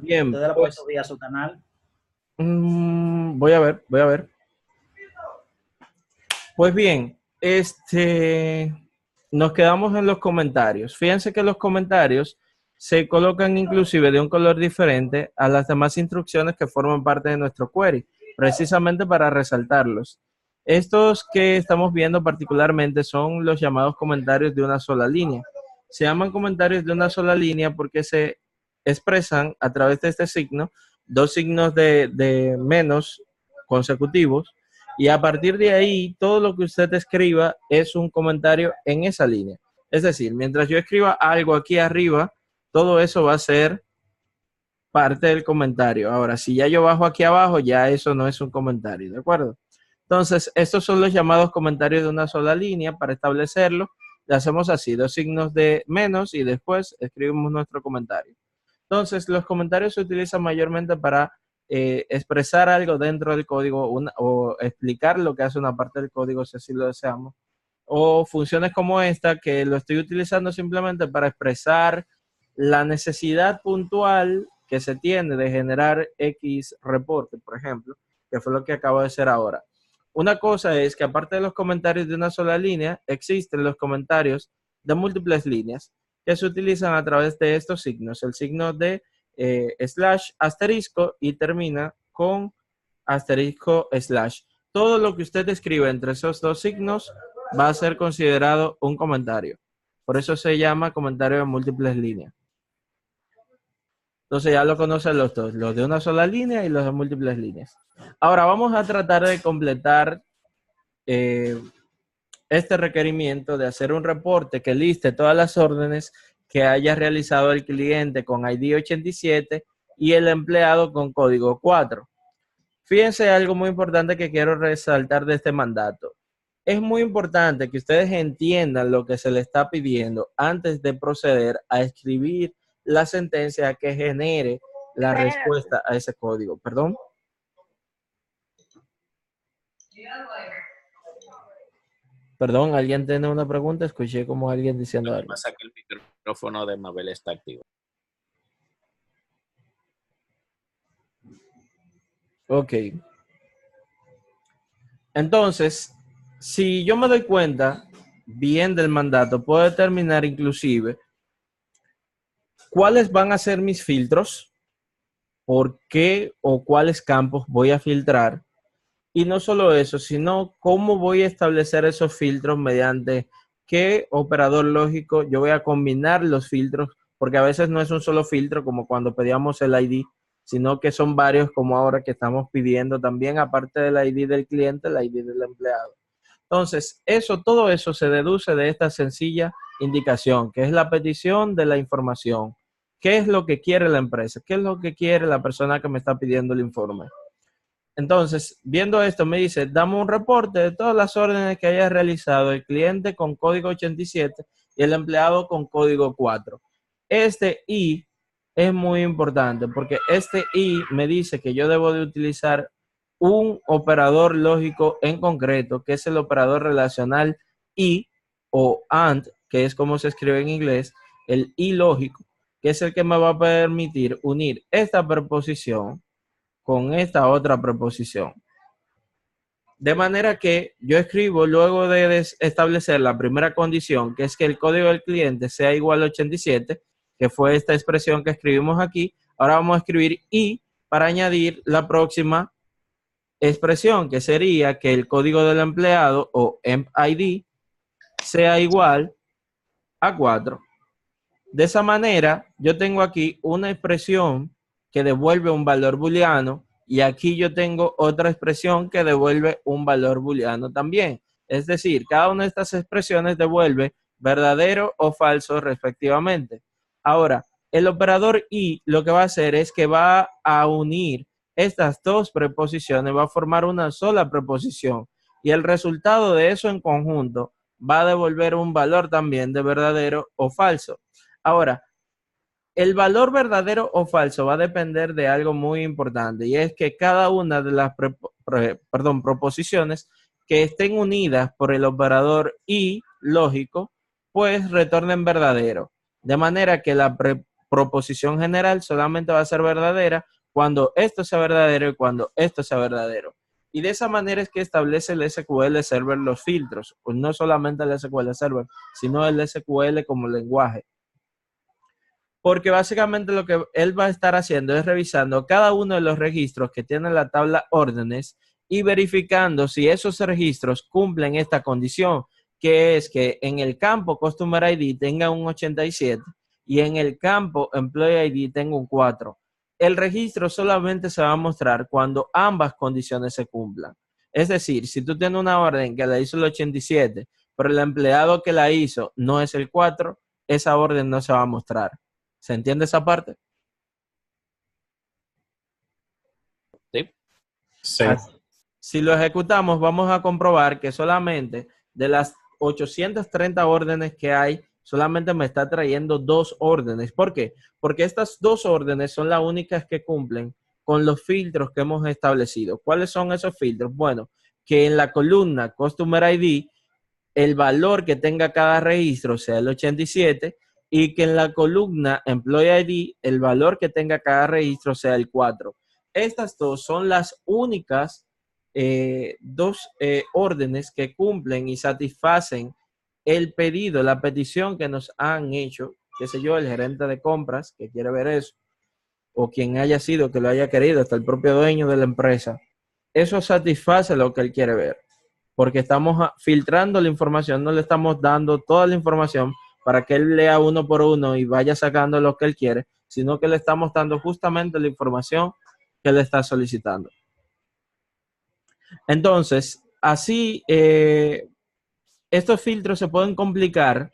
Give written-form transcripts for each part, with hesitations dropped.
Bien, Ustedes lo pueden pues subir a su canal. voy a ver, voy a ver. Pues bien, nos quedamos en los comentarios. Fíjense que los comentarios se colocan inclusive de un color diferente a las demás instrucciones que forman parte de nuestro query, precisamente para resaltarlos. Estos que estamos viendo particularmente son los llamados comentarios de una sola línea. Se llaman comentarios de una sola línea porque se expresan a través de este signo, dos signos de menos consecutivos, y a partir de ahí, todo lo que usted escriba es un comentario en esa línea. Es decir, mientras yo escriba algo aquí arriba, todo eso va a ser parte del comentario. Ahora, si ya yo bajo aquí abajo, ya eso no es un comentario, ¿de acuerdo? Entonces, estos son los llamados comentarios de una sola línea. Para establecerlo, le hacemos así, dos signos de menos y después escribimos nuestro comentario. Entonces, los comentarios se utilizan mayormente para expresar algo dentro del código o explicar lo que hace una parte del código, si así lo deseamos. O funciones como esta, que lo estoy utilizando simplemente para expresar la necesidad puntual que se tiene de generar X reporte, por ejemplo, que fue lo que acabo de hacer ahora. Una cosa es que aparte de los comentarios de una sola línea, existen los comentarios de múltiples líneas que se utilizan a través de estos signos. El signo de slash asterisco y termina con asterisco slash. Todo lo que usted escribe entre esos dos signos va a ser considerado un comentario. Por eso se llama comentario de múltiples líneas. Entonces ya lo conocen los dos, los de una sola línea y los de múltiples líneas. Ahora vamos a tratar de completar eh, este requerimiento de hacer un reporte que liste todas las órdenes que haya realizado el cliente con ID 87 y el empleado con código 4. Fíjense algo muy importante que quiero resaltar de este mandato. Es muy importante que ustedes entiendan lo que se les está pidiendo antes de proceder a escribir la sentencia que genere la respuesta a ese código. Perdón. Perdón, ¿alguien tiene una pregunta? Escuché como alguien diciendo Lo que algo. pasa es que el micrófono de Mabel está activo. Ok. Entonces, si yo me doy cuenta bien del mandato, puedo determinar inclusive cuáles van a ser mis filtros, por qué o cuáles campos voy a filtrar. Y no solo eso, sino cómo voy a establecer esos filtros mediante qué operador lógico yo voy a combinar los filtros, porque a veces no es un solo filtro como cuando pedíamos el ID, sino que son varios como ahora que estamos pidiendo también, aparte del ID del cliente, el ID del empleado. Entonces, todo eso se deduce de esta sencilla indicación, que es la petición de la información. ¿Qué es lo que quiere la empresa? ¿Qué es lo que quiere la persona que me está pidiendo el informe? Entonces, viendo esto, me dice, dame un reporte de todas las órdenes que haya realizado el cliente con código 87 y el empleado con código 4. Este I es muy importante porque este I me dice que yo debo de utilizar un operador lógico en concreto, que es el operador relacional y o AND, que es como se escribe en inglés, el I lógico, que es el que me va a permitir unir esta preposición con esta otra preposición. De manera que yo escribo luego de establecer la primera condición, que es que el código del cliente sea igual a 87, que fue esta expresión que escribimos aquí. Ahora vamos a escribir y para añadir la próxima expresión, que sería que el código del empleado o EmpID sea igual a 4. De esa manera, yo tengo aquí una expresión que devuelve un valor booleano y aquí yo tengo otra expresión que devuelve un valor booleano también. Es decir, cada una de estas expresiones devuelve verdadero o falso respectivamente. Ahora, el operador y lo que va a hacer es que va a unir estas dos preposiciones, va a formar una sola preposición y el resultado de eso en conjunto va a devolver un valor también de verdadero o falso. Ahora, el valor verdadero o falso va a depender de algo muy importante y es que cada una de las proposiciones que estén unidas por el operador y lógico, pues retornen verdadero. De manera que la proposición general solamente va a ser verdadera cuando esto sea verdadero y cuando esto sea verdadero. Y de esa manera es que establece el SQL Server los filtros, pues no solamente el SQL Server, sino el SQL como lenguaje. Porque básicamente lo que él va a estar haciendo es revisando cada uno de los registros que tiene la tabla órdenes y verificando si esos registros cumplen esta condición, que es que en el campo Customer ID tenga un 87 y en el campo Employee ID tenga un 4. El registro solamente se va a mostrar cuando ambas condiciones se cumplan. Es decir, si tú tienes una orden que la hizo el 87, pero el empleado que la hizo no es el 4, esa orden no se va a mostrar. ¿Se entiende esa parte? Sí. Sí. Si lo ejecutamos, vamos a comprobar que solamente de las 830 órdenes que hay, solamente me está trayendo 2 órdenes. ¿Por qué? Porque estas 2 órdenes son las únicas que cumplen con los filtros que hemos establecido. ¿Cuáles son esos filtros? Bueno, que en la columna Customer ID, el valor que tenga cada registro sea el 87 y que en la columna Employee ID, el valor que tenga cada registro sea el 4. Estas dos son las únicas dos órdenes que cumplen y satisfacen el pedido, la petición que nos han hecho, qué sé yo, el gerente de compras que quiere ver eso, o quien haya sido que lo haya querido, hasta el propio dueño de la empresa. Eso satisface lo que él quiere ver, porque estamos filtrando la información, no le estamos dando toda la información para que él lea uno por uno y vaya sacando lo que él quiere, sino que le estamos dando justamente la información que le está solicitando. Entonces, así, estos filtros se pueden complicar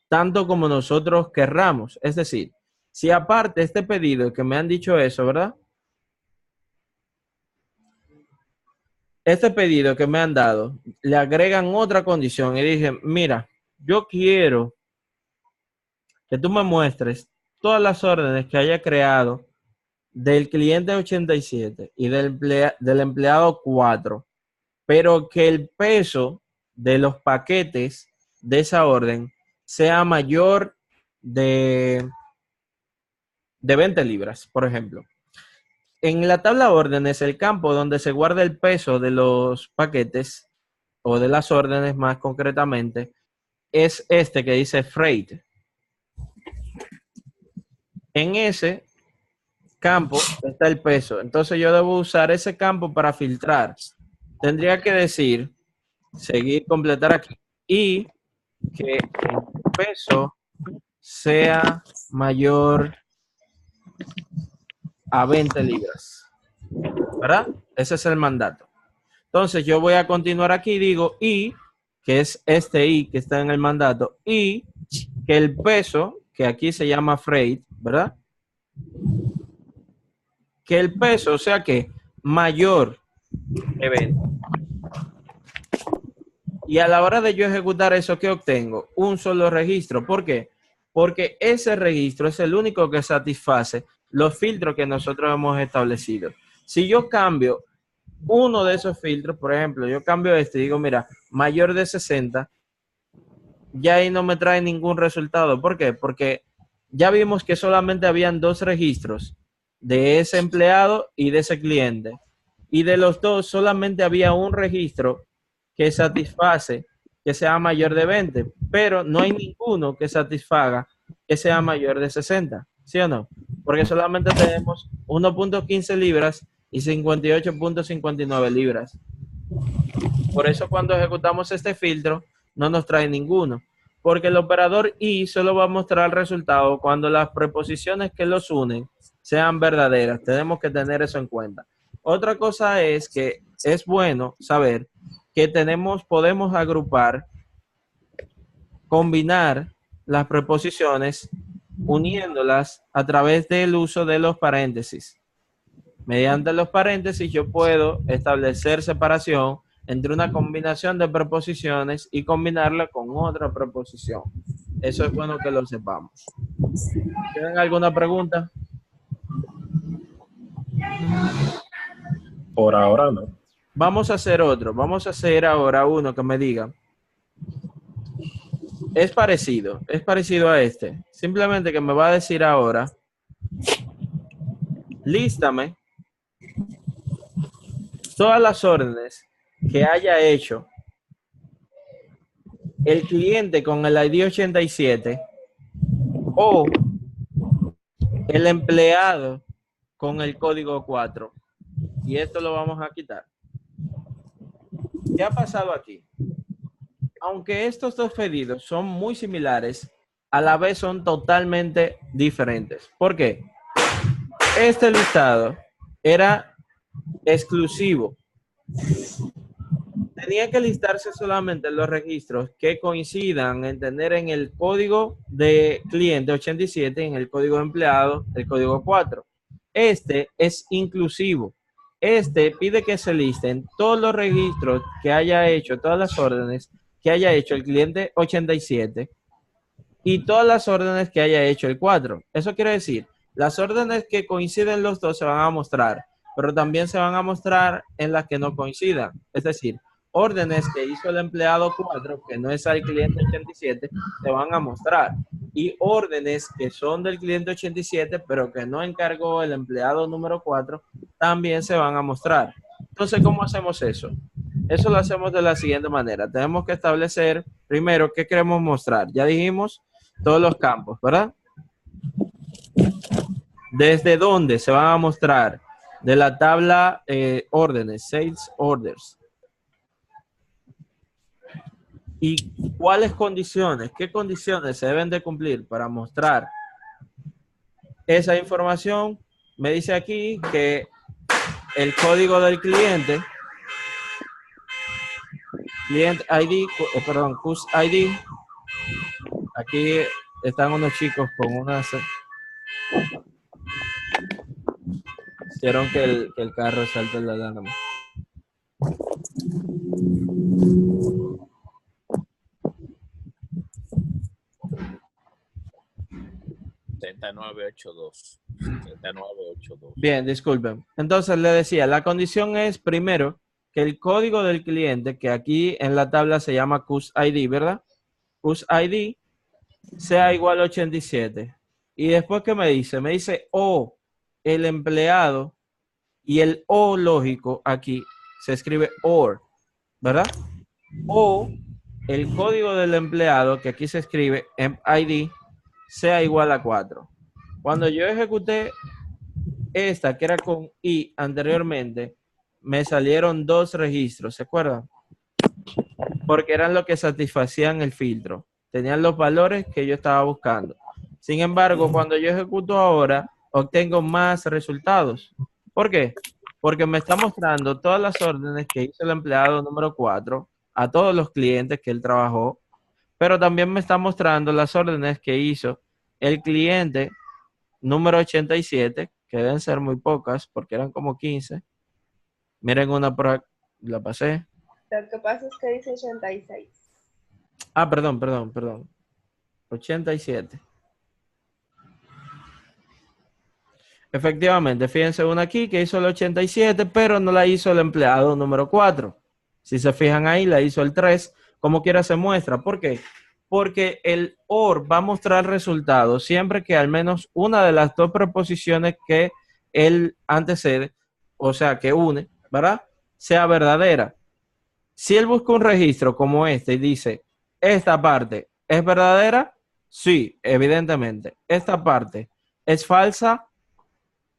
tanto como nosotros querramos. Es decir, si aparte este pedido que me han dicho eso, ¿verdad? Este pedido que me han dado, le agregan otra condición y dije, mira, yo quiero que tú me muestres todas las órdenes que haya creado del cliente 87 y del empleado 4, pero que el peso de los paquetes de esa orden sea mayor de 20 libras, por ejemplo. En la tabla órdenes, el campo donde se guarda el peso de los paquetes o de las órdenes más concretamente, es este que dice freight. En ese campo está el peso. Entonces yo debo usar ese campo para filtrar. Tendría que decir, seguir, completar aquí, y que el peso sea mayor a 20 libras. ¿Verdad? Ese es el mandato. Entonces yo voy a continuar aquí, digo y, que es este y que está en el mandato, y que el peso, que aquí se llama freight, ¿verdad? Que el peso sea que mayor que 20. Y a la hora de yo ejecutar eso, ¿qué obtengo? Un solo registro. ¿Por qué? Porque ese registro es el único que satisface los filtros que nosotros hemos establecido. Si yo cambio uno de esos filtros, por ejemplo, yo cambio este y digo, mira, mayor de 60, ya ahí no me trae ningún resultado. ¿Por qué? Porque ya vimos que solamente habían 2 registros de ese empleado y de ese cliente. Y de los 2 solamente había un registro que satisface que sea mayor de 20, pero no hay ninguno que satisfaga que sea mayor de 60, ¿sí o no? Porque solamente tenemos 1.15 libras y 58.59 libras. Por eso cuando ejecutamos este filtro no nos trae ninguno, porque el operador y solo va a mostrar el resultado cuando las preposiciones que los unen sean verdaderas. Tenemos que tener eso en cuenta. Otra cosa es que es bueno saber que podemos agrupar, combinar las preposiciones uniéndolas a través del uso de los paréntesis. Mediante los paréntesis yo puedo establecer separación entre una combinación de preposiciones y combinarla con otra preposición. Eso es bueno que lo sepamos. ¿Tienen alguna pregunta? Por ahora no. Vamos a hacer otro. Vamos a hacer ahora uno que me diga es parecido a este. Simplemente que me va a decir ahora, lístame todas las órdenes que haya hecho el cliente con el ID 87 o el empleado con el código 4. Y esto lo vamos a quitar. ¿Qué ha pasado aquí? Aunque estos dos pedidos son muy similares, a la vez son totalmente diferentes. ¿Por qué? Este listado era exclusivo. Tenía que listarse solamente los registros que coincidan en tener en el código de cliente 87, en el código de empleado, el código 4. Este es inclusivo. Este pide que se listen todos los registros que haya hecho, todas las órdenes que haya hecho el cliente 87 y todas las órdenes que haya hecho el 4. Eso quiere decir, las órdenes que coinciden los dos se van a mostrar, pero también se van a mostrar en las que no coincidan. Es decir, órdenes que hizo el empleado 4, que no es al cliente 87, se van a mostrar. Y órdenes que son del cliente 87, pero que no encargó el empleado número 4, también se van a mostrar. Entonces, ¿cómo hacemos eso? Eso lo hacemos de la siguiente manera. Tenemos que establecer primero qué queremos mostrar. Ya dijimos todos los campos, ¿verdad? ¿Desde dónde se van a mostrar? De la tabla órdenes, sales orders. ¿Y cuáles condiciones? ¿Qué condiciones se deben de cumplir para mostrar esa información? Me dice aquí que el código del cliente ID, perdón, Cus ID. Aquí están unos chicos con unas... Hicieron que el carro salte la alarma. 7982. 7982. Bien, disculpen. Entonces le decía, la condición es primero que el código del cliente, que aquí en la tabla se llama CUSID, ¿verdad? CUSID sea igual a 87. Y después, ¿qué me dice? Me dice o el empleado, y el o lógico aquí se escribe OR, ¿verdad? O el código del empleado, que aquí se escribe ID, sea igual a 4. Cuando yo ejecuté esta, que era con I anteriormente, me salieron dos registros, ¿se acuerdan? Porque eran los que satisfacían el filtro. Tenían los valores que yo estaba buscando. Sin embargo, cuando yo ejecuto ahora, obtengo más resultados. ¿Por qué? Porque me está mostrando todas las órdenes que hizo el empleado número 4 a todos los clientes que él trabajó, pero también me está mostrando las órdenes que hizo el cliente número 87, que deben ser muy pocas porque eran como 15. Miren una por aquí, la pasé. Lo que pasa es que dice 86. Ah, perdón. 87. Efectivamente, fíjense una aquí que hizo el 87, pero no la hizo el empleado número 4. Si se fijan ahí, la hizo el 3. Como quiera se muestra. ¿Por qué? Porque el OR va a mostrar resultados siempre que al menos una de las dos preposiciones que él antecede, o sea, que une, ¿verdad? Sea verdadera. Si él busca un registro como este y dice, esta parte es verdadera, sí, evidentemente. Esta parte es falsa,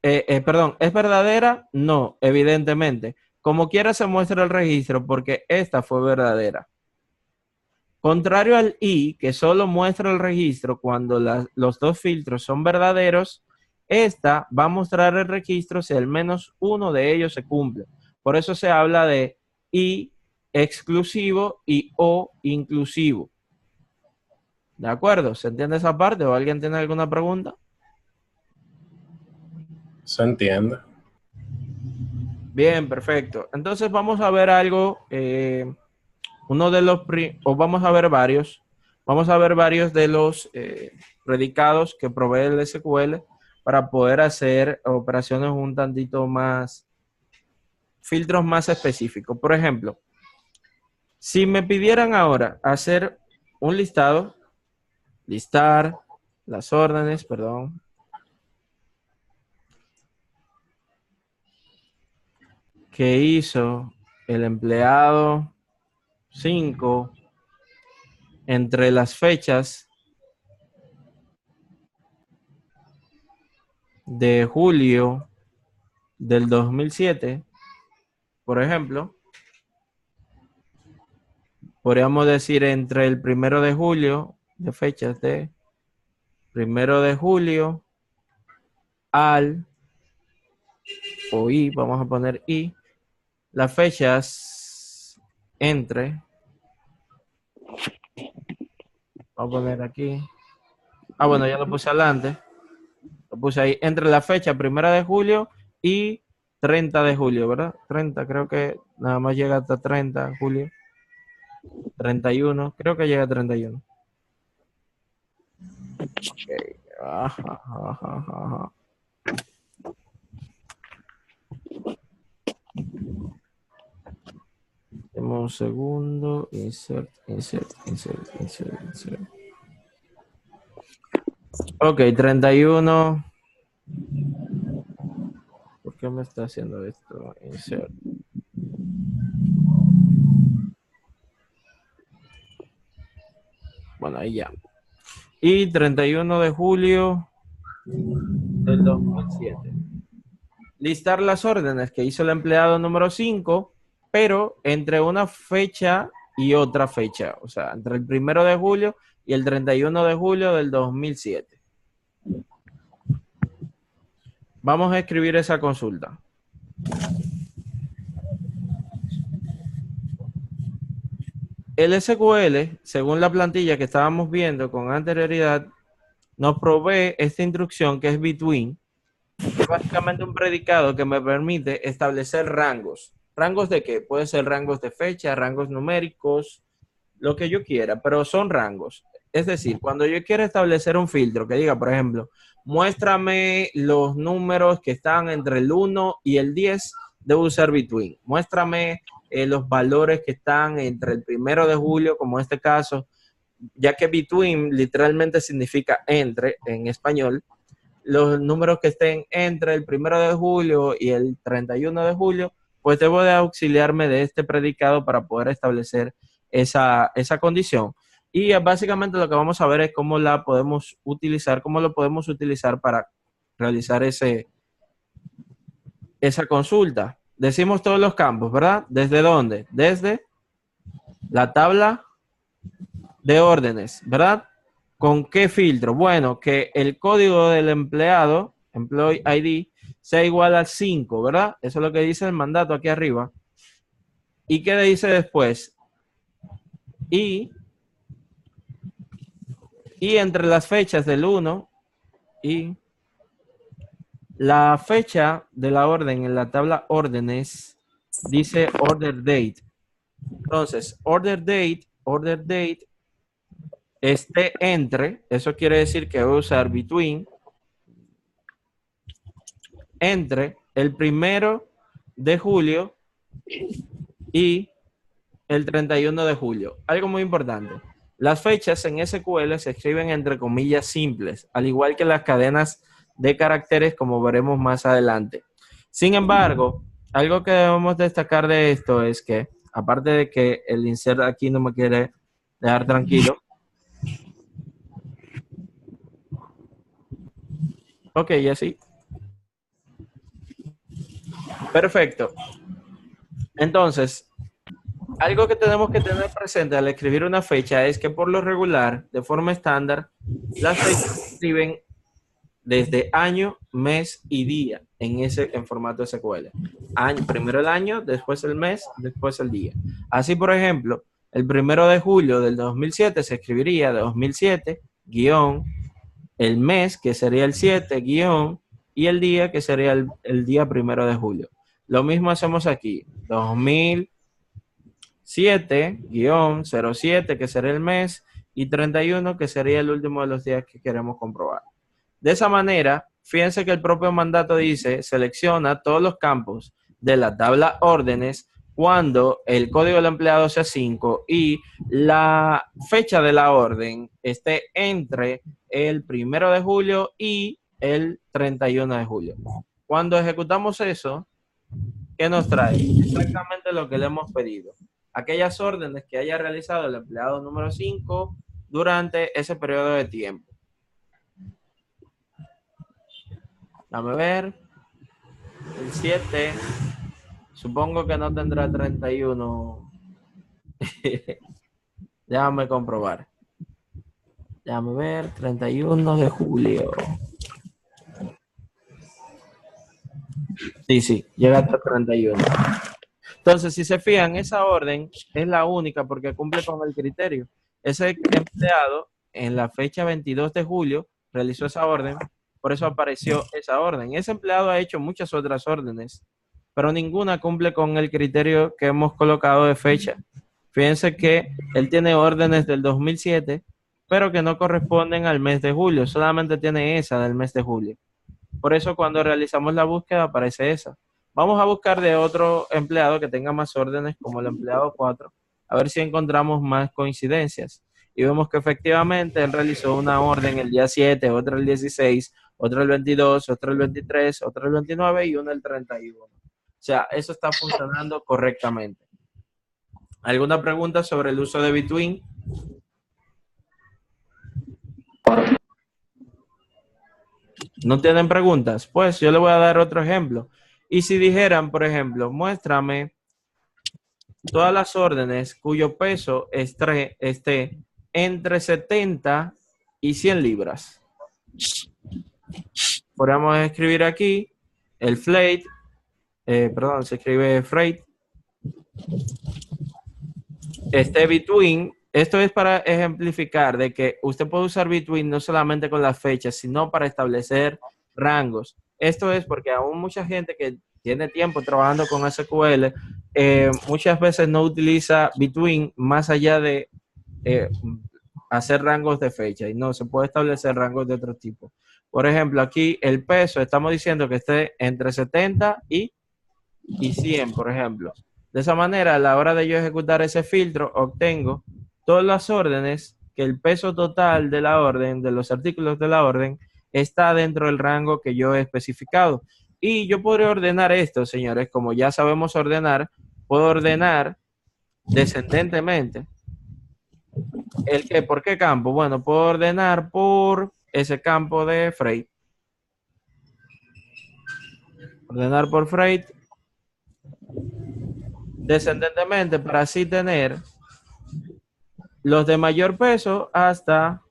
perdón, ¿es verdadera? No, evidentemente. Como quiera se muestra el registro porque esta fue verdadera. Contrario al I, que solo muestra el registro cuando los dos filtros son verdaderos, esta va a mostrar el registro si al menos uno de ellos se cumple. Por eso se habla de I exclusivo y O inclusivo. ¿De acuerdo? ¿Se entiende esa parte o alguien tiene alguna pregunta? Se entiende. Bien, perfecto. Entonces vamos a ver algo, vamos a ver varios. Vamos a ver varios de los predicados que provee el SQL para poder hacer operaciones un tantito más, filtros más específicos. Por ejemplo, si me pidieran ahora hacer un listado listar las órdenes, perdón. Que hizo el empleado 5 entre las fechas de julio del 2007, por ejemplo, podríamos decir entre el 1 de julio, de fechas de 1 de julio al, o y, vamos a poner y, las fechas entre, vamos a poner aquí, bueno, ya lo puse adelante, lo puse ahí, entre la fecha 1 de julio y 30 de julio, ¿verdad? 30, creo que nada más llega hasta 30 de julio. 31, creo que llega a 31. Okay. Ajá. Demos un segundo. Insert. Ok, 31. ¿Por qué me está haciendo esto? Insert. Bueno, ahí ya. Y 31 de julio del 2007. Listar las órdenes que hizo el empleado número 5, pero entre una fecha y otra fecha. O sea, entre el 1 de julio y el 31 de julio del 2007. Vamos a escribir esa consulta. El SQL, según la plantilla que estábamos viendo con anterioridad, nos provee esta instrucción que es between, que es básicamente un predicado que me permite establecer rangos. ¿Rangos de qué? Puede ser rangos de fecha, rangos numéricos, lo que yo quiera, pero son rangos. Es decir, cuando yo quiero establecer un filtro que diga, por ejemplo, muéstrame los números que están entre el 1 y el 10, debo usar between. Muéstrame los valores que están entre el 1 de julio, como en este caso, ya que between literalmente significa entre en español, los números que estén entre el 1 de julio y el 31 de julio, pues debo de auxiliarme de este predicado para poder establecer esa condición. Y básicamente lo que vamos a ver es cómo la podemos utilizar, cómo lo podemos utilizar para realizar esa consulta. Decimos todos los campos, ¿verdad? ¿Desde dónde? Desde la tabla de órdenes, ¿verdad? ¿Con qué filtro? Bueno, que el código del empleado, employee ID, sea igual a 5, ¿verdad? Eso es lo que dice el mandato aquí arriba. ¿Y qué le dice después? Y entre las fechas del 1 y la fecha de la orden en la tabla órdenes dice order date. Entonces, order date esté entre, eso quiere decir que voy a usar between, entre el 1 de julio y el 31 de julio. Algo muy importante. Las fechas en SQL se escriben entre comillas simples, al igual que las cadenas de caracteres, como veremos más adelante. Sin embargo, algo que debemos destacar de esto es que, aparte de que el insert aquí no me quiere dejar tranquilo. Ok, y así. Perfecto. Entonces, algo que tenemos que tener presente al escribir una fecha es que por lo regular, de forma estándar, las fechas se escriben desde año, mes y día en formato SQL. Primero el año, después el mes, después el día. Así, por ejemplo, el 1 de julio del 2007 se escribiría 2007, guión, el mes, que sería el 7, guión, y el día, que sería el día 1 de julio. Lo mismo hacemos aquí, 2007-07, que sería el mes, y 31, que sería el último de los días que queremos comprobar. De esa manera, fíjense que el propio mandato dice, selecciona todos los campos de la tabla órdenes cuando el código del empleado sea 5 y la fecha de la orden esté entre el 1 de julio y el 31 de julio. Cuando ejecutamos eso, ¿qué nos trae? Exactamente lo que le hemos pedido. Aquellas órdenes que haya realizado el empleado número 5 durante ese periodo de tiempo. Dame ver. El 7. Supongo que no tendrá 31. Déjame comprobar. Déjame ver. 31 de julio. Sí, llega hasta 31. Entonces, si se fijan, esa orden es la única porque cumple con el criterio. Ese empleado en la fecha 22 de julio realizó esa orden, por eso apareció esa orden. Ese empleado ha hecho muchas otras órdenes, pero ninguna cumple con el criterio que hemos colocado de fecha. Fíjense que él tiene órdenes del 2007, pero que no corresponden al mes de julio, solamente tiene esa del mes de julio. Por eso cuando realizamos la búsqueda aparece esa. Vamos a buscar de otro empleado que tenga más órdenes, como el empleado 4, a ver si encontramos más coincidencias. Y vemos que efectivamente él realizó una orden el día 7, otra el 16, otra el 22, otra el 23, otra el 29 y una el 31. O sea, eso está funcionando correctamente. ¿Alguna pregunta sobre el uso de Between? ¿No tienen preguntas? Pues yo le voy a dar otro ejemplo. Y si dijeran, por ejemplo, muéstrame todas las órdenes cuyo peso esté entre 70 y 100 libras. Podríamos escribir aquí el freight, se escribe freight, between. Esto es para ejemplificar de que usted puede usar between no solamente con las fechas, sino para establecer rangos. Esto es porque aún mucha gente que tiene tiempo trabajando con SQL, muchas veces no utiliza between más allá de hacer rangos de fecha. Y no, se puede establecer rangos de otro tipo. Por ejemplo, aquí el peso, estamos diciendo que esté entre 70 y 100, por ejemplo. De esa manera, a la hora de yo ejecutar ese filtro, obtengo todas las órdenes que el peso total de la orden, de los artículos de la orden, está dentro del rango que yo he especificado. Y yo podré ordenar esto, señores, como ya sabemos ordenar, puedo ordenar descendentemente. ¿Por qué campo? Bueno, puedo ordenar por ese campo de freight. Ordenar por freight descendentemente para así tener los de mayor peso hasta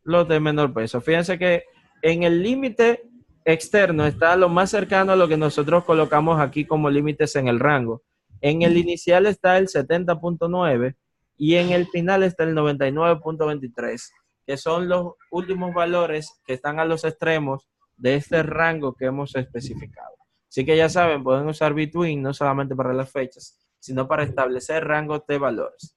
los de menor peso. Fíjense que en el límite externo está lo más cercano a lo que nosotros colocamos aquí como límites en el rango. En el inicial está el 70.9 y en el final está el 99.23, que son los últimos valores que están a los extremos de este rango que hemos especificado. Así que ya saben, pueden usar between no solamente para las fechas, sino para establecer rangos de valores.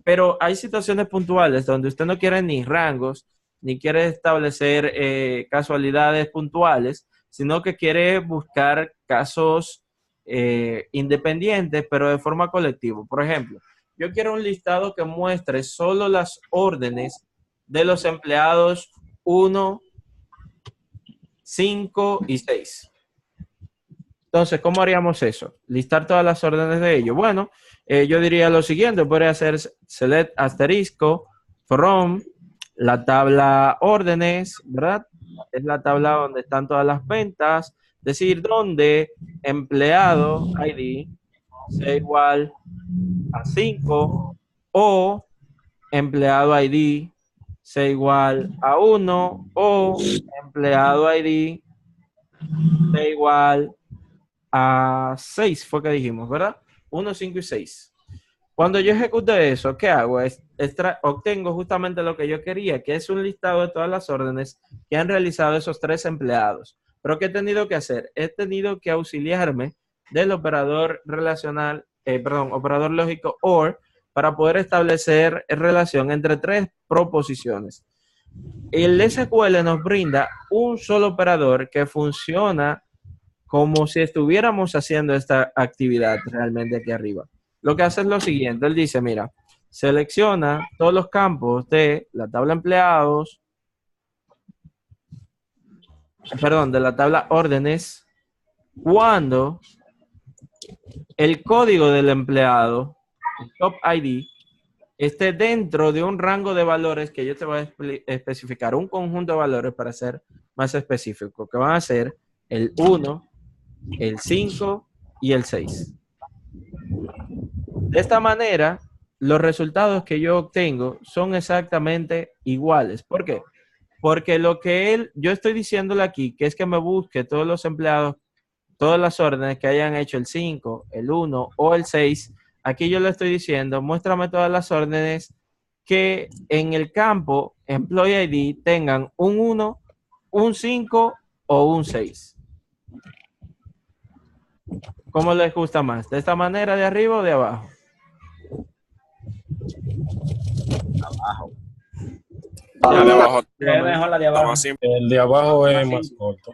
Pero hay situaciones puntuales donde usted no quiere ni rangos, ni quiere establecer casualidades puntuales, sino que quiere buscar casos independientes, pero de forma colectiva. Por ejemplo, yo quiero un listado que muestre solo las órdenes de los empleados 1, 5 y 6. Entonces, ¿cómo haríamos eso? Listar todas las órdenes de ellos. Bueno, yo diría lo siguiente, podría hacer select asterisco from la tabla órdenes, ¿verdad? Es la tabla donde están todas las ventas, decir donde empleado ID sea igual a 5 o empleado ID sea igual a 1 o empleado ID sea igual a 6, fue que dijimos, ¿verdad? 1, 5 y 6. Cuando yo ejecute eso, ¿qué hago? Obtengo justamente lo que yo quería, que es un listado de todas las órdenes que han realizado esos 3 empleados. ¿Pero qué he tenido que hacer? He tenido que auxiliarme del operador relacional, operador lógico OR, para poder establecer relación entre 3 proposiciones. El SQL nos brinda un solo operador que funciona como si estuviéramos haciendo esta actividad realmente aquí arriba. Lo que hace es lo siguiente, él dice, mira, selecciona todos los campos de la tabla empleados, perdón, de la tabla órdenes, cuando el código del empleado, el top ID, esté dentro de un rango de valores que yo te voy a especificar, un conjunto de valores para ser más específico, que van a ser el 1, el 5 y el 6. De esta manera, los resultados que yo obtengo son exactamente iguales. ¿Por qué? Porque lo que yo estoy diciéndole aquí, que es que me busque todos los empleados, todas las órdenes que hayan hecho el 5, el 1 o el 6, aquí yo le estoy diciendo, muéstrame todas las órdenes que en el campo Employee ID tengan un 1, un 5 o un 6. ¿Cómo les gusta más? ¿De esta manera, de arriba o de abajo? Abajo. La de abajo Se ve mejor la de está abajo. más simple. El de abajo es Más más simple. corto.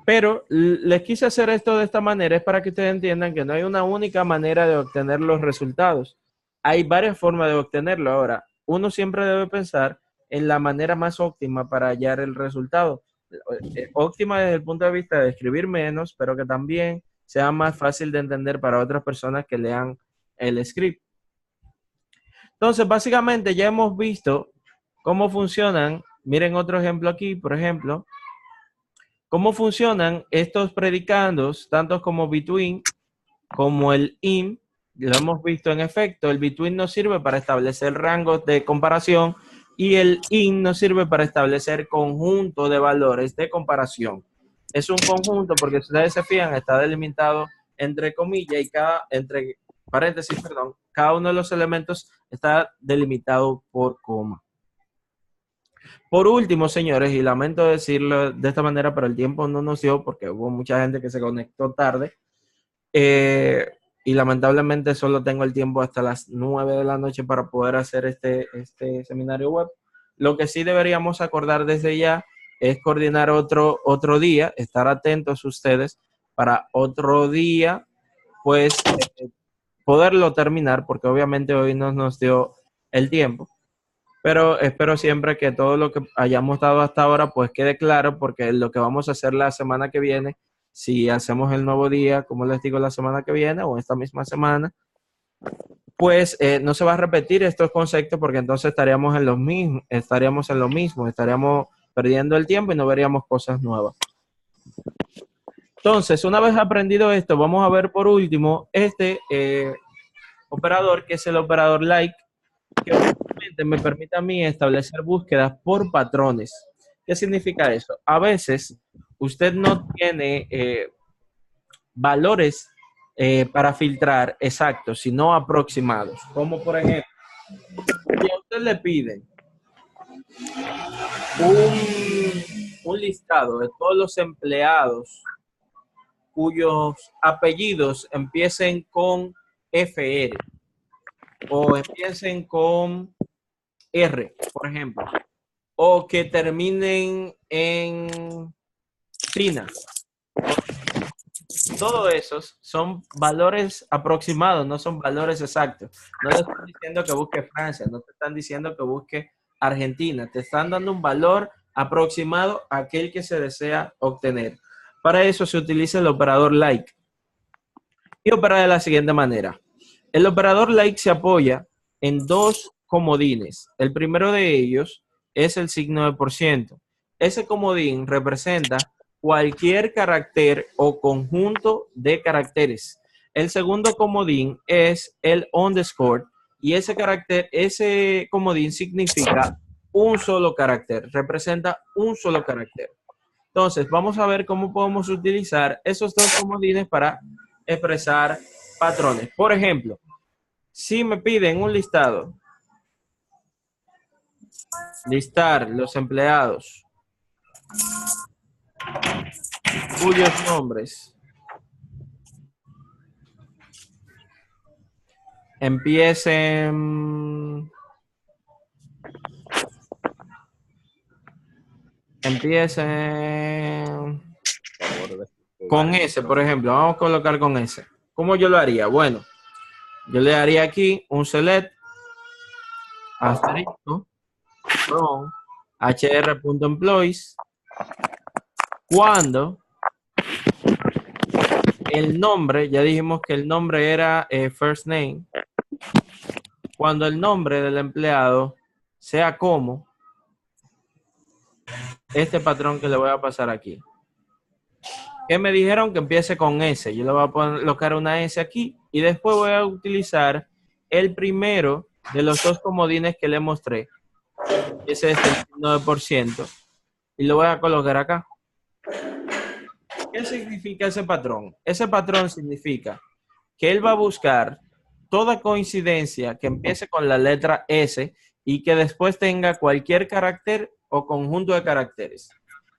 Pero les quise hacer esto de esta manera, es para que ustedes entiendan que no hay una única manera de obtener los resultados. Hay varias formas de obtenerlo. Ahora, uno siempre debe pensar en la manera más óptima para hallar el resultado. Óptima desde el punto de vista de escribir menos, pero que también sea más fácil de entender para otras personas que lean el script. Entonces, básicamente ya hemos visto cómo funcionan. Miren otro ejemplo aquí, por ejemplo. ¿Cómo funcionan estos predicandos, tanto como between como el in? Lo hemos visto en efecto. El between nos sirve para establecer rangos de comparación y el in nos sirve para establecer conjunto de valores de comparación. Es un conjunto porque, si ustedes se fijan, está delimitado entre comillas y entre paréntesis, perdón, cada uno de los elementos está delimitado por coma. Por último, señores, y lamento decirlo de esta manera, pero el tiempo no nos dio porque hubo mucha gente que se conectó tarde. Y lamentablemente solo tengo el tiempo hasta las 9 de la noche para poder hacer este seminario web. Lo que sí deberíamos acordar desde ya es coordinar otro día, estar atentos ustedes para otro día, pues poderlo terminar, porque obviamente hoy no nos dio el tiempo. Pero espero siempre que todo lo que hayamos dado hasta ahora pues quede claro, porque lo que vamos a hacer la semana que viene, si hacemos el nuevo día, como les digo, la semana que viene o esta misma semana, pues no se va a repetir estos conceptos, porque entonces estaríamos en lo mismo, estaríamos perdiendo el tiempo y no veríamos cosas nuevas. Entonces, una vez aprendido esto, vamos a ver por último este operador, que es el operador like, que me permite a mí establecer búsquedas por patrones. ¿Qué significa eso? A veces usted no tiene valores para filtrar exactos, sino aproximados. Como por ejemplo, si a usted le piden un listado de todos los empleados cuyos apellidos empiecen con FR o empiecen con R, por ejemplo, o que terminen en China. Todos esos son valores aproximados, no son valores exactos. No te están diciendo que busque Francia, no te están diciendo que busque Argentina, te están dando un valor aproximado a aquel que se desea obtener. Para eso se utiliza el operador like. Y opera de la siguiente manera. El operador like se apoya en dos comodines. El primero de ellos es el signo de por ciento. Ese comodín representa cualquier carácter o conjunto de caracteres. El segundo comodín es el underscore y ese comodín significa un solo carácter, representa un solo carácter. Entonces, vamos a ver cómo podemos utilizar esos dos comodines para expresar patrones. Por ejemplo, si me piden un listado, listar los empleados cuyos nombres empiecen Por favor, Con S, por ejemplo, vamos a colocar con S. ¿Cómo yo lo haría? Bueno, yo le daría aquí un select asterisco from hr.employees cuando el nombre, ya dijimos que el nombre era first name, cuando el nombre del empleado sea como este patrón que le voy a pasar aquí. Que me dijeron que empiece con S. Yo le voy a colocar una S aquí y después voy a utilizar el primero de los dos comodines que le mostré. Ese es el 9%. Y lo voy a colocar acá. ¿Qué significa ese patrón? Ese patrón significa que él va a buscar toda coincidencia que empiece con la letra S y que después tenga cualquier carácter o conjunto de caracteres.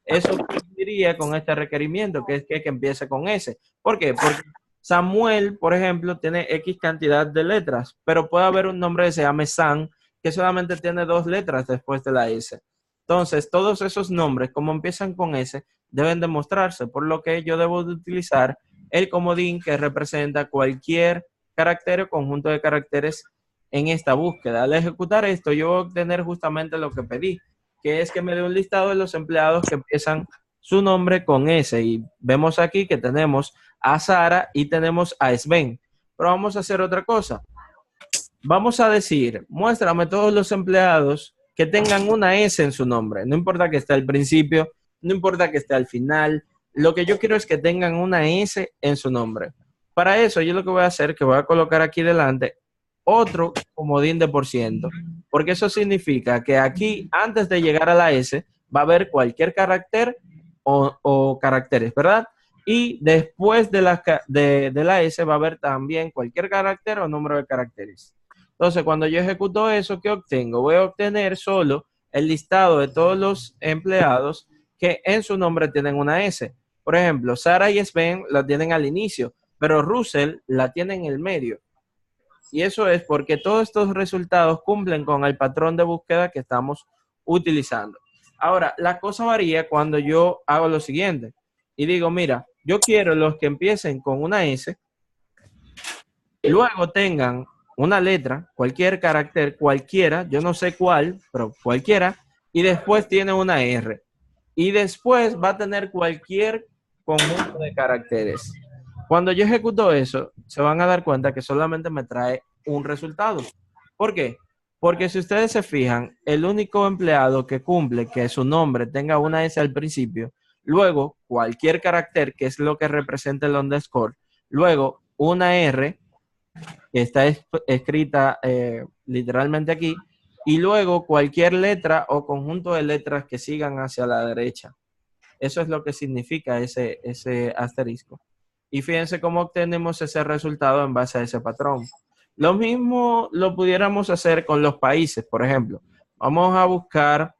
Eso diría con este requerimiento, que es que empiece con S. ¿Por qué? Porque Samuel, por ejemplo, tiene X cantidad de letras, pero puede haber un nombre que se llame Sam, que solamente tiene 2 letras después de la S. Entonces, todos esos nombres, como empiezan con S, deben demostrarse, por lo que yo debo de utilizar el comodín que representa cualquier carácter o conjunto de caracteres en esta búsqueda. Al ejecutar esto, yo voy a obtener justamente lo que pedí, que es que me dé un listado de los empleados que empiezan su nombre con S. Y vemos aquí que tenemos a Sara y tenemos a Sven. Pero vamos a hacer otra cosa. Vamos a decir, muéstrame todos los empleados que tengan una S en su nombre. No importa que esté al principio, no importa que esté al final. Lo que yo quiero es que tengan una S en su nombre. Para eso, yo lo que voy a hacer es que voy a colocar aquí delante otro comodín de por ciento, porque eso significa que aquí, antes de llegar a la S, va a haber cualquier carácter o caracteres, ¿verdad? Y después de la S va a haber también cualquier carácter o número de caracteres. Entonces, cuando yo ejecuto eso, ¿qué obtengo? Voy a obtener solo el listado de todos los empleados que en su nombre tienen una S. Por ejemplo, Sara y Sven la tienen al inicio, pero Russell la tiene en el medio. Y eso es porque todos estos resultados cumplen con el patrón de búsqueda que estamos utilizando. Ahora, la cosa varía cuando yo hago lo siguiente y digo, mira, yo quiero los que empiecen con una S, luego tengan una letra, cualquier carácter, cualquiera, yo no sé cuál, pero cualquiera, y después tiene una R. Y después va a tener cualquier conjunto de caracteres. Cuando yo ejecuto eso, se van a dar cuenta que solamente me trae un resultado. ¿Por qué? Porque si ustedes se fijan, el único empleado que cumple que su nombre tenga una S al principio, luego cualquier carácter, que es lo que representa el underscore, luego una R, que está escrita literalmente aquí, y luego cualquier letra o conjunto de letras que sigan hacia la derecha. Eso es lo que significa ese asterisco. Y fíjense cómo obtenemos ese resultado en base a ese patrón. Lo mismo lo pudiéramos hacer con los países, por ejemplo. Vamos a buscar,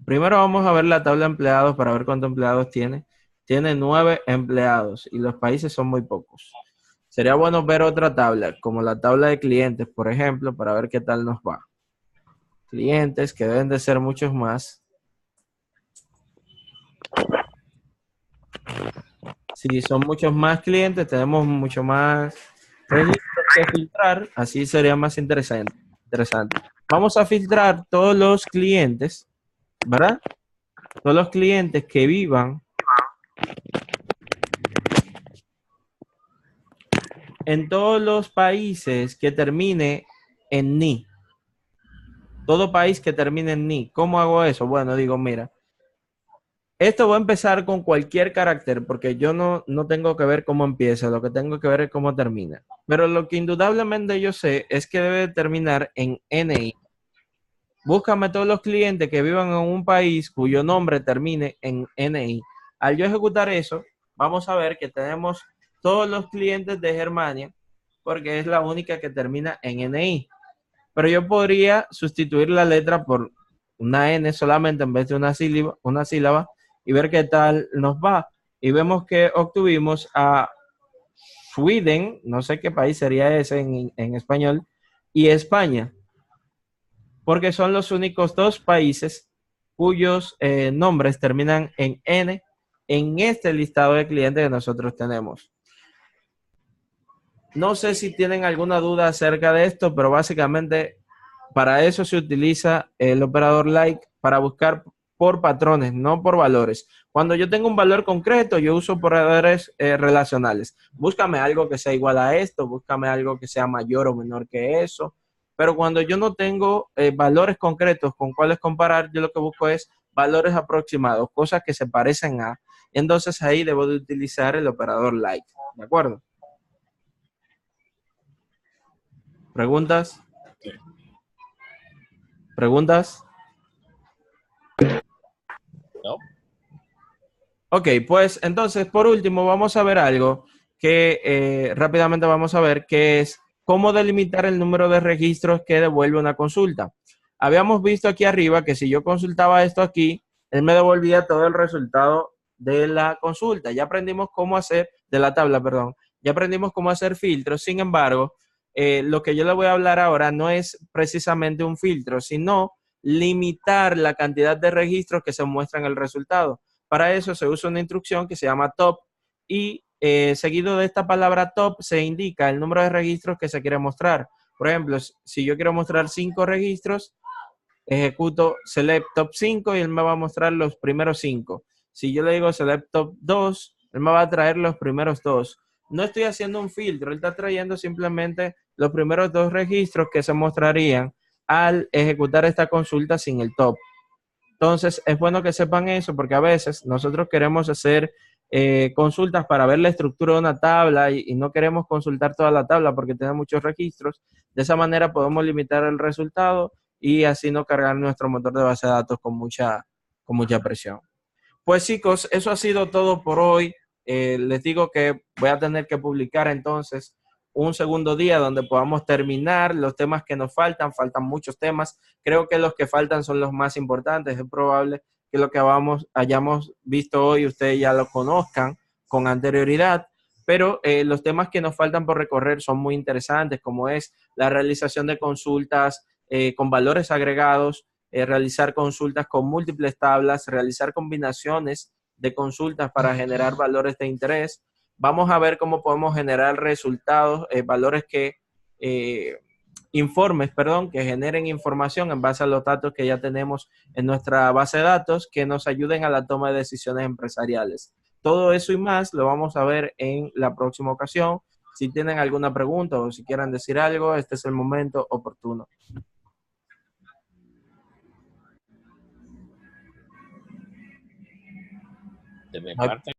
primero vamos a ver la tabla de empleados para ver cuántos empleados tiene. Tiene 9 empleados y los países son muy pocos. Sería bueno ver otra tabla, como la tabla de clientes, por ejemplo, para ver qué tal nos va. Clientes, que deben de ser muchos más. Si son muchos más clientes, tenemos mucho más registros que filtrar, así sería más interesante. Vamos a filtrar todos los clientes, ¿verdad? Todos los clientes que vivan en todos los países que termine en ni. Todo país que termine en ni. ¿Cómo hago eso? Bueno, digo, mira, esto va a empezar con cualquier carácter, porque yo no tengo que ver cómo empieza, lo que tengo que ver es cómo termina. Pero lo que indudablemente yo sé es que debe terminar en NI. Búscame todos los clientes que vivan en un país cuyo nombre termine en NI. Al yo ejecutar eso, vamos a ver que tenemos todos los clientes de Germania, porque es la única que termina en NI. Pero yo podría sustituir la letra por una N solamente en vez de una sílaba y ver qué tal nos va. Y vemos que obtuvimos a Sweden, no sé qué país sería ese en español, y España, porque son los únicos 2 países cuyos nombres terminan en N en este listado de clientes que nosotros tenemos. No sé si tienen alguna duda acerca de esto, pero básicamente para eso se utiliza el operador like, para buscar por patrones, no por valores. Cuando yo tengo un valor concreto, yo uso operadores relacionales. Búscame algo que sea igual a esto, búscame algo que sea mayor o menor que eso. Pero cuando yo no tengo valores concretos con cuáles comparar, yo lo que busco es valores aproximados, cosas que se parecen a. Entonces ahí debo de utilizar el operador like. ¿De acuerdo? ¿Preguntas? Sí. ¿Preguntas? ¿No? Ok, pues entonces por último vamos a ver algo que rápidamente vamos a ver, que es cómo delimitar el número de registros que devuelve una consulta. Habíamos visto aquí arriba que si yo consultaba esto aquí, él me devolvía todo el resultado de la consulta. Ya aprendimos cómo hacer, de la tabla, perdón, ya aprendimos cómo hacer filtros. Sin embargo, lo que yo le voy a hablar ahora no es precisamente un filtro, sino limitar la cantidad de registros que se muestran en el resultado. Para eso se usa una instrucción que se llama top y seguido de esta palabra top se indica el número de registros que se quiere mostrar. Por ejemplo, si yo quiero mostrar 5 registros, ejecuto select top 5 y él me va a mostrar los primeros 5. Si yo le digo select top 2, él me va a traer los primeros 2. No estoy haciendo un filtro, él está trayendo simplemente los primeros 2 registros que se mostrarían al ejecutar esta consulta sin el top. Entonces, es bueno que sepan eso porque a veces nosotros queremos hacer consultas para ver la estructura de una tabla y no queremos consultar toda la tabla porque tiene muchos registros. De esa manera podemos limitar el resultado y así no cargar nuestro motor de base de datos con mucha presión. Pues chicos, eso ha sido todo por hoy. Les digo que voy a tener que publicar entonces un segundo día donde podamos terminar los temas que nos faltan. Faltan muchos temas. Creo que los que faltan son los más importantes. Es probable que lo que hayamos visto hoy ustedes ya lo conozcan con anterioridad, pero los temas que nos faltan por recorrer son muy interesantes, como es la realización de consultas con valores agregados, realizar consultas con múltiples tablas, realizar combinaciones de consultas para generar valores de interés. Vamos a ver cómo podemos generar resultados, valores que, informes, perdón, que generen información en base a los datos que ya tenemos en nuestra base de datos que nos ayuden a la toma de decisiones empresariales. Todo eso y más lo vamos a ver en la próxima ocasión. Si tienen alguna pregunta o si quieren decir algo, este es el momento oportuno. De mi parte.